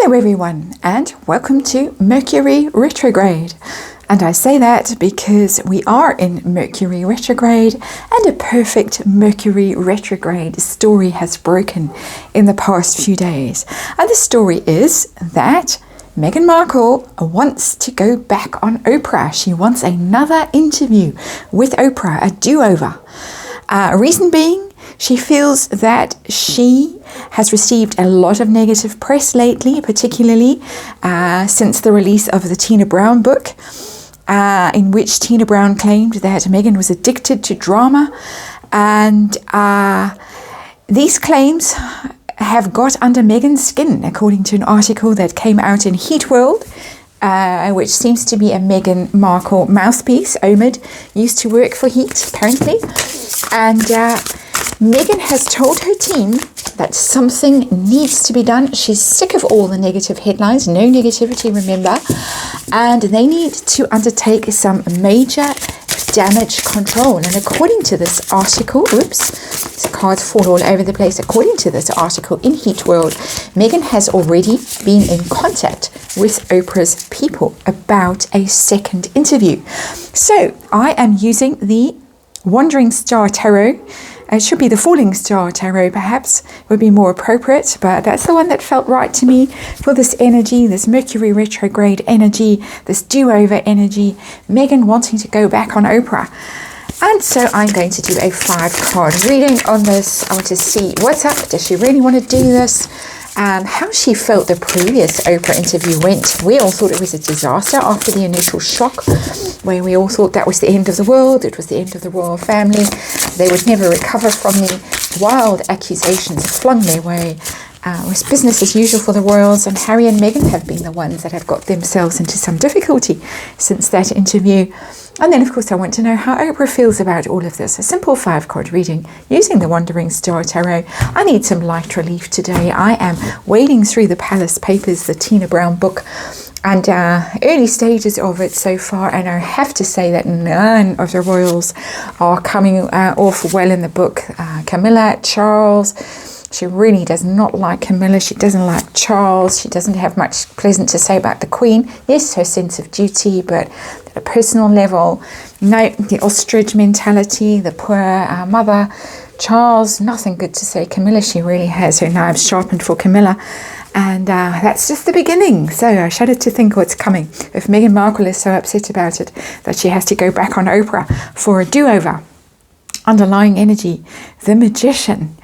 Hello everyone, and welcome to Mercury retrograde. And I say that because we are in Mercury retrograde, and a perfect Mercury retrograde story has broken in the past few days. And the story is that Meghan Markle wants to go back on Oprah. She wants another interview with Oprah, a do-over. Reason being, she feels that she has received a lot of negative press lately, particularly since the release of the Tina Brown book, in which Tina Brown claimed that Meghan was addicted to drama. And these claims have got under Meghan's skin, according to an article that came out in Heat World, which seems to be a Meghan Markle mouthpiece. Omid used to work for Heat, apparently. And Meghan has told her team that something needs to be done. She's sick of all the negative headlines, no negativity, remember, and they need to undertake some major damage control. And according to this article, the cards fall all over the place. According to this article in Heat World, Meghan has already been in contact with Oprah's people about a second interview. So I am using the Wandering Star Tarot. It should be the Falling Star Tarot, perhaps, would be more appropriate, but that's the one that felt right to me for this energy, this Mercury retrograde energy, this do-over energy, Meghan wanting to go back on Oprah. And so I'm going to do a 5-card reading on this. I want to see what's up. Does she really want to do this? How she felt the previous Oprah interview went. We all thought it was a disaster after the initial shock, where we all thought that was the end of the world. It was the end of the royal family. They would never recover from the wild accusations flung their way. It was business as usual for the royals, and Harry and Meghan have been the ones that have got themselves into some difficulty since that interview. And then, of course, I want to know how Oprah feels about all of this. A simple 5-card reading using the Wandering Star Tarot. I need some light relief today. I am wading through the Palace Papers, the Tina Brown book, and early stages of it so far. And I have to say that none of the royals are coming off well in the book. Camilla, Charles. She really does not like Camilla. She doesn't like Charles. She doesn't have much pleasant to say about the Queen. Yes, her sense of duty, but at a personal level, no, the ostrich mentality, the poor mother. Charles, nothing good to say. Camilla, she really has her knives sharpened for Camilla. And that's just the beginning. So I shudder to think what's coming. If Meghan Markle is so upset about it that she has to go back on Oprah for a do-over. Underlying energy, the Magician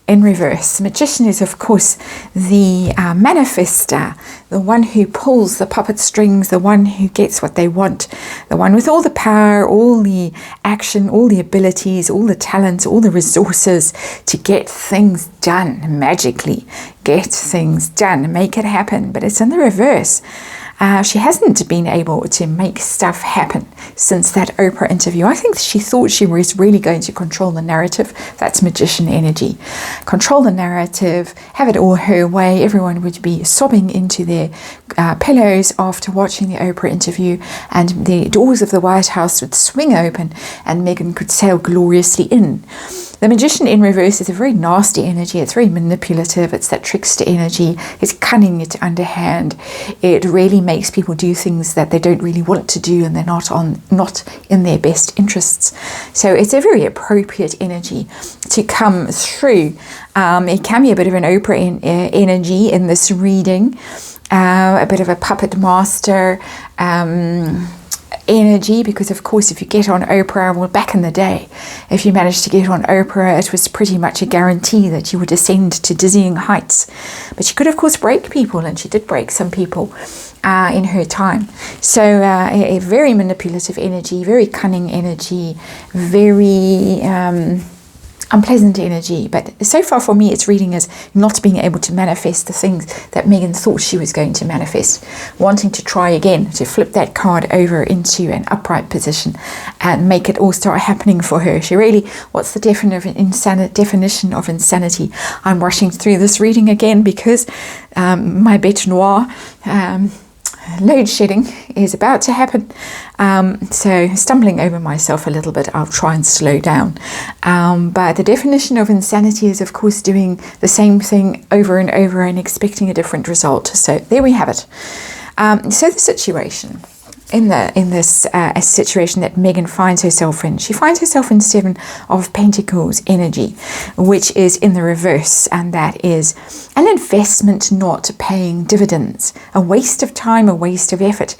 in reverse. Magician is, of course, the manifester, the one who pulls the puppet strings, the one who gets what they want, the one with all the power, all the action, all the abilities, all the talents, all the resources to get things done magically, get things done, make it happen. But it's in the reverse. She hasn't been able to make stuff happen since that Oprah interview. I think she thought she was really going to control the narrative. That's Magician energy. Control the narrative, have it all her way. Everyone would be sobbing into their pillows after watching the Oprah interview, and the doors of the White House would swing open and Meghan could sail gloriously in. The Magician in reverse is a very nasty energy. It's very manipulative. It's that trickster energy. It's cunning. It's underhand. It really makes people do things that they don't really want to do, and they're not in their best interests. So it's a very appropriate energy to come through. It can be a bit of an Oprah energy in this reading, a bit of a puppet master energy, because of course if you get on Oprah, well, back in the day, if you managed to get on Oprah, it was pretty much a guarantee that you would ascend to dizzying heights. But she could of course break people, and she did break some people in her time. So a very manipulative energy, very cunning energy, very unpleasant energy. But so far for me, it's reading as not being able to manifest the things that Meghan thought she was going to manifest, wanting to try again to flip that card over into an upright position and make it all start happening for her. She really, what's the definition of insanity? I'm rushing through this reading again because my bête noire, load shedding is about to happen. So stumbling over myself a little bit, I'll try and slow down. But the definition of insanity is, of course, doing the same thing over and over and expecting a different result. So there we have it. So the situation. In this situation that Meghan finds herself in. She finds herself in 7 of Pentacles energy, which is in the reverse, and that is an investment not paying dividends, a waste of time, a waste of effort.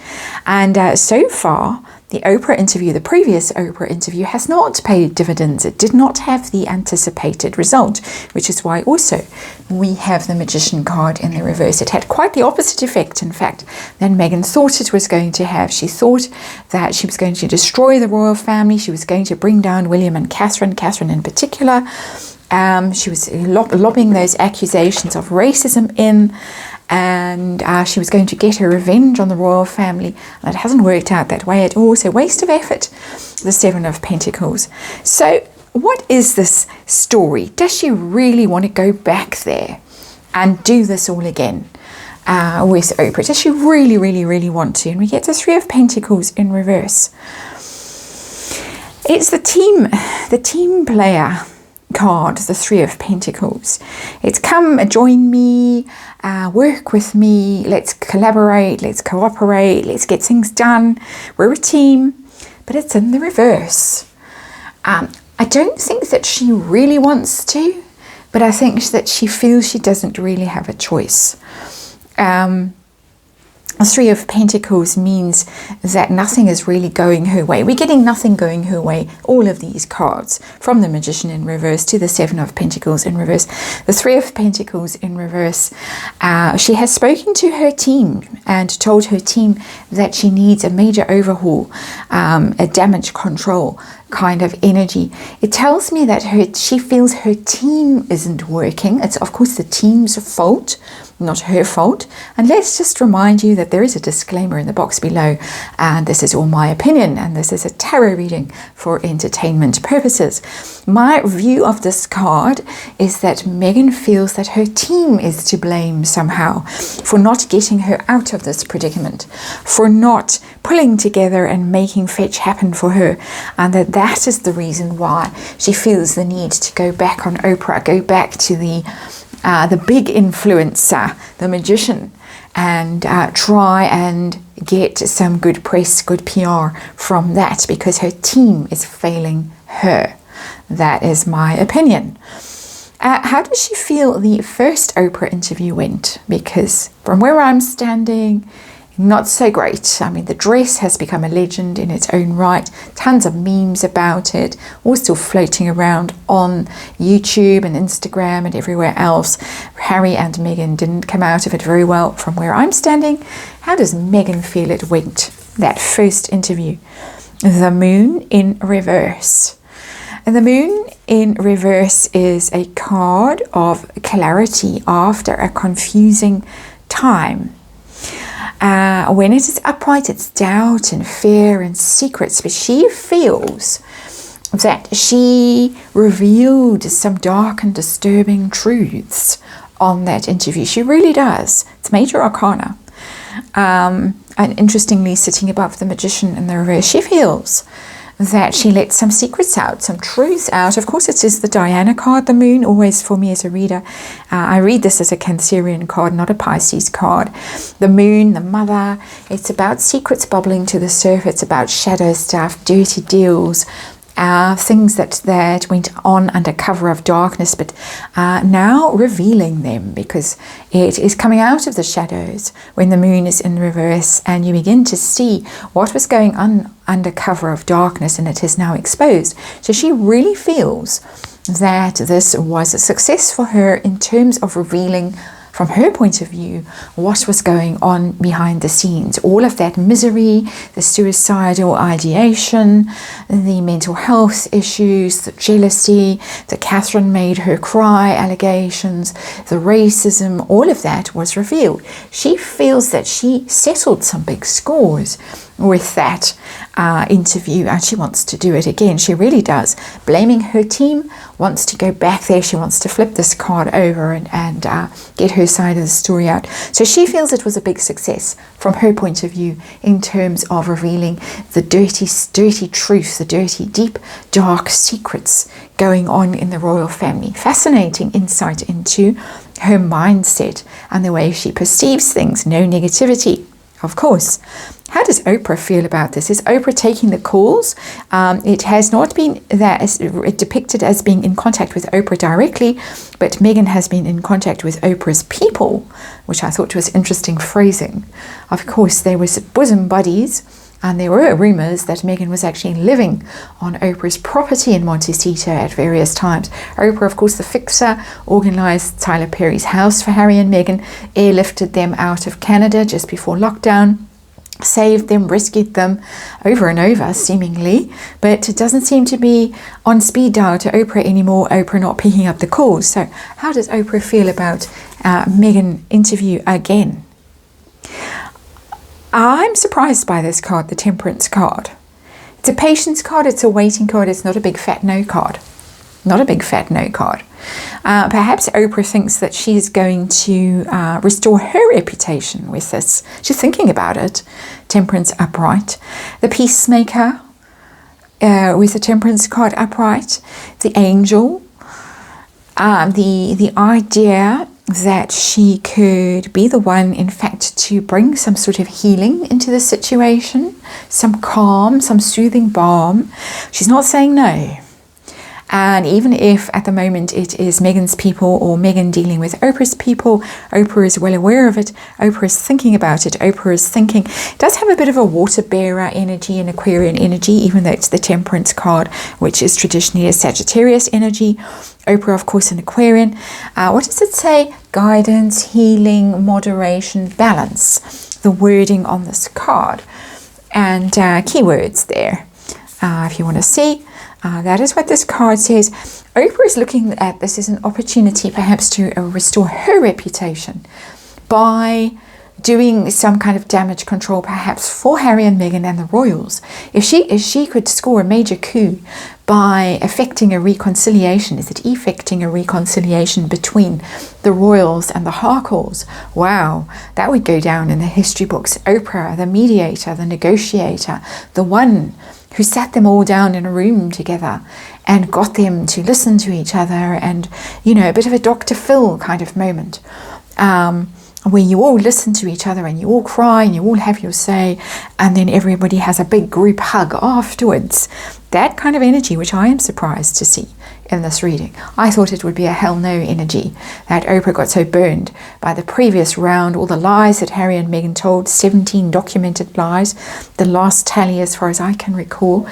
And so far, the Oprah interview, the previous Oprah interview, has not paid dividends. It did not have the anticipated result, which is why also we have the Magician card in the reverse. It had quite the opposite effect, in fact, than Meghan thought it was going to have. She thought that she was going to destroy the royal family. She was going to bring down William and Catherine in particular. She was lobbing those accusations of racism in, and she was going to get her revenge on the royal family, and it hasn't worked out that way at all. So waste of effort, the 7 of Pentacles. So what is this story? Does she really want to go back there and do this all again with Oprah? Does she really, really, really want to? And we get the 3 of Pentacles in reverse. It's the team player card, the 3 of Pentacles. It's come, join me, work with me, let's collaborate, let's cooperate, let's get things done. We're a team, but it's in the reverse. I don't think that she really wants to, but I think that she feels she doesn't really have a choice. The 3 of Pentacles means that nothing is really going her way. We're getting nothing going her way. All of these cards, from the Magician in reverse to the 7 of Pentacles in reverse. The 3 of Pentacles in reverse, she has spoken to her team and told her team that she needs a major overhaul, a damage control kind of energy. It tells me that she feels her team isn't working. It's of course the team's fault, not her fault. And let's just remind you that there is a disclaimer in the box below, and this is all my opinion, and this is a tarot reading for entertainment purposes. My view of this card is that Meghan feels that her team is to blame somehow for not getting her out of this predicament, for not pulling together and making fetch happen for her, and that is the reason why she feels the need to go back on Oprah, go back to the big influencer, the Magician, and try and get some good press, good PR from that, because her team is failing her. That is my opinion. How does she feel the first Oprah interview went? Because from where I'm standing, not so great. I mean, the dress has become a legend in its own right. Tons of memes about it, all still floating around on YouTube and Instagram and everywhere else. Harry and Meghan didn't come out of it very well from where I'm standing. How does Meghan feel it went, that first interview? The Moon in reverse. And the Moon in reverse is a card of clarity after a confusing time. When it is upright, it's doubt and fear and secrets, but she feels that she revealed some dark and disturbing truths on that interview. She really does. It's major arcana. And interestingly, sitting above the Magician in the reverse, she feels that she let some secrets out, some truths out. Of course, it is the Diana card, the Moon, always for me as a reader. I read this as a Cancerian card, not a Pisces card. The Moon, the Mother, it's about secrets bubbling to the surface. It's about shadow stuff, dirty deals, things that went on under cover of darkness, but now revealing them, because it is coming out of the shadows when the Moon is in reverse, and you begin to see what was going on under cover of darkness, and it is now exposed. So she really feels that this was a success for her in terms of revealing, from her point of view, what was going on behind the scenes. All of that misery, the suicidal ideation, the mental health issues, the jealousy, the Catherine made her cry allegations, the racism, all of that was revealed. She feels that she settled some big scores with that interview, and she wants to do it again. She really does. Blaming her team, wants to go back there. She wants to flip this card over and get her side of the story out. So she feels it was a big success from her point of view in terms of revealing the dirty truth, the dirty, deep, dark secrets going on in the royal family. Fascinating insight into her mindset and the way she perceives things. No negativity, of course. How does Oprah feel about this? Is Oprah taking the calls? It has not been depicted as being in contact with Oprah directly, but Meghan has been in contact with Oprah's people, which I thought was interesting phrasing. Of course, there was bosom buddies, and there were rumours that Meghan was actually living on Oprah's property in Montecito at various times. Oprah, of course, the fixer, organised Tyler Perry's house for Harry and Meghan, airlifted them out of Canada just before lockdown, saved them, rescued them over and over, seemingly, but it doesn't seem to be on speed dial to Oprah anymore, Oprah not picking up the calls. So how does Oprah feel about Meghan interview again? I'm surprised by this card, the Temperance card. It's a patience card, it's a waiting card, it's not a big fat no card. Not a big fat no card. Perhaps Oprah thinks that she's going to restore her reputation with this. She's thinking about it. Temperance upright. The Peacemaker with the Temperance card upright. The Angel. The idea that she could be the one, in fact, to bring some sort of healing into the situation. Some calm, some soothing balm. She's not saying no. And even if at the moment it is Meghan's people or Meghan dealing with Oprah's people, Oprah is well aware of it. Oprah is thinking about it. Oprah is thinking. It does have a bit of a water bearer energy and Aquarian energy, even though it's the Temperance card, which is traditionally a Sagittarius energy. Oprah, of course, an Aquarian. What does it say? Guidance, healing, moderation, balance. The wording on this card. And keywords there, if you want to see. That is what this card says. Oprah is looking at this as an opportunity perhaps to restore her reputation by doing some kind of damage control perhaps for Harry and Meghan and the royals. If she could score a major coup by effecting a reconciliation, is it effecting a reconciliation between the royals and the Markles? Wow, that would go down in the history books. Oprah, the mediator, the negotiator, the one who sat them all down in a room together and got them to listen to each other, and, you know, a bit of a Dr. Phil kind of moment, where you all listen to each other and you all cry and you all have your say, and then everybody has a big group hug afterwards. That kind of energy, which I am surprised to see in this reading. I thought it would be a hell no energy, that Oprah got so burned by the previous round, all the lies that Harry and Meghan told, 17 documented lies, the last tally as far as I can recall.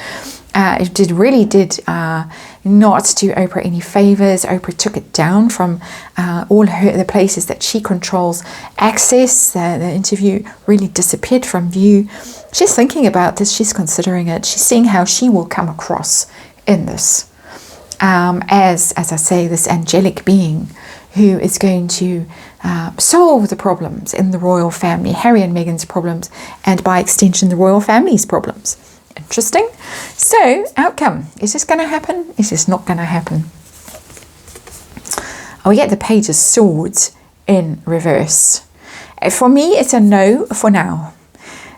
It really did not do Oprah any favors. Oprah took it down from all the places that she controls access. The interview really disappeared from view. She's thinking about this. She's considering it. She's seeing how she will come across in this. As I say, this angelic being who is going to solve the problems in the royal family, Harry and Meghan's problems, and by extension the royal family's problems. Interesting. So, outcome. Is this going to happen? Is this not going to happen? We get the Page of Swords in reverse. For me, it's a no for now.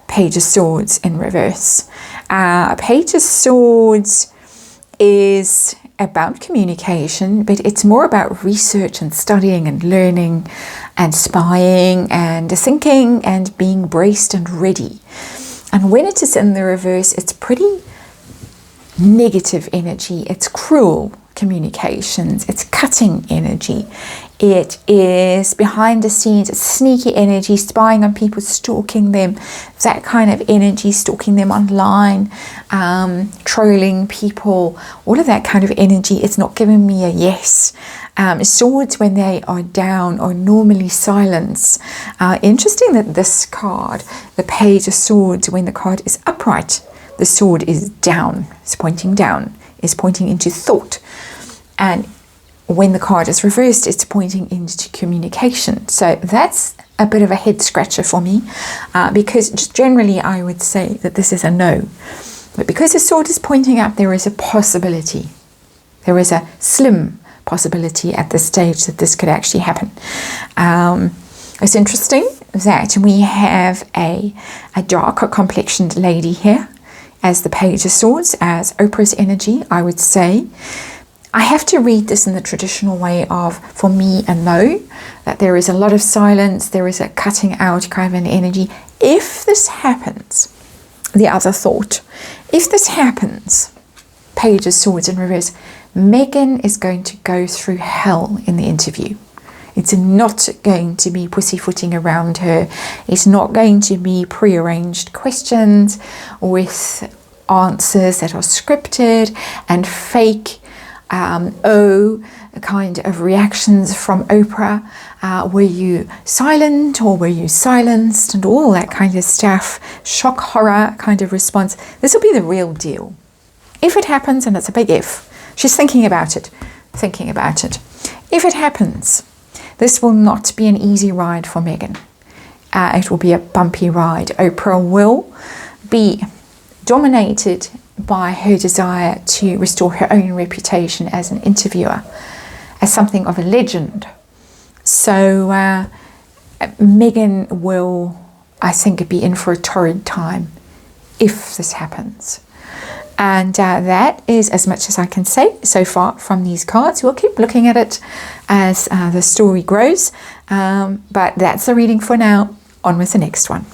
Page of Swords in reverse. Page of Swords is about communication, but it's more about research and studying and learning and spying and thinking and being braced and ready. And when it is in the reverse, it's pretty negative energy. It's cruel communications. It's cutting energy. It is behind the scenes. It's sneaky energy, spying on people, stalking them. That kind of energy, stalking them online, trolling people. All of that kind of energy. It's not giving me a yes. Swords, when they are down, are normally silence. Interesting that this card, the Page of Swords, when the card is upright, the sword is down. It's pointing down. It's pointing into thought. And when the card is reversed, it's pointing into communication. So that's a bit of a head scratcher for me, because just generally I would say that this is a no. But because the sword is pointing up, there is a possibility. There is a slim possibility at this stage that this could actually happen. It's interesting that we have a darker complexioned lady here as the Page of Swords, as Oprah's energy, I would say. I have to read this in the traditional way of, for me, a no, that there is a lot of silence, there is a cutting out kind of an energy. If this happens, the other thought, if this happens, Page of Swords in reverse, Meghan is going to go through hell in the interview. It's not going to be pussyfooting around her. It's not going to be prearranged questions with answers that are scripted and fake, kind of reactions from Oprah. Were you silent or were you silenced, and all that kind of stuff. Shock, horror kind of response. This will be the real deal. If it happens, and it's a big if, she's thinking about it. If it happens, this will not be an easy ride for Meghan. It will be a bumpy ride. Oprah will be dominated by her desire to restore her own reputation as an interviewer, as something of a legend. So Meghan will, I think, be in for a torrid time if this happens. And that is as much as I can say so far from these cards. We'll keep looking at it as the story grows. But that's the reading for now. On with the next one.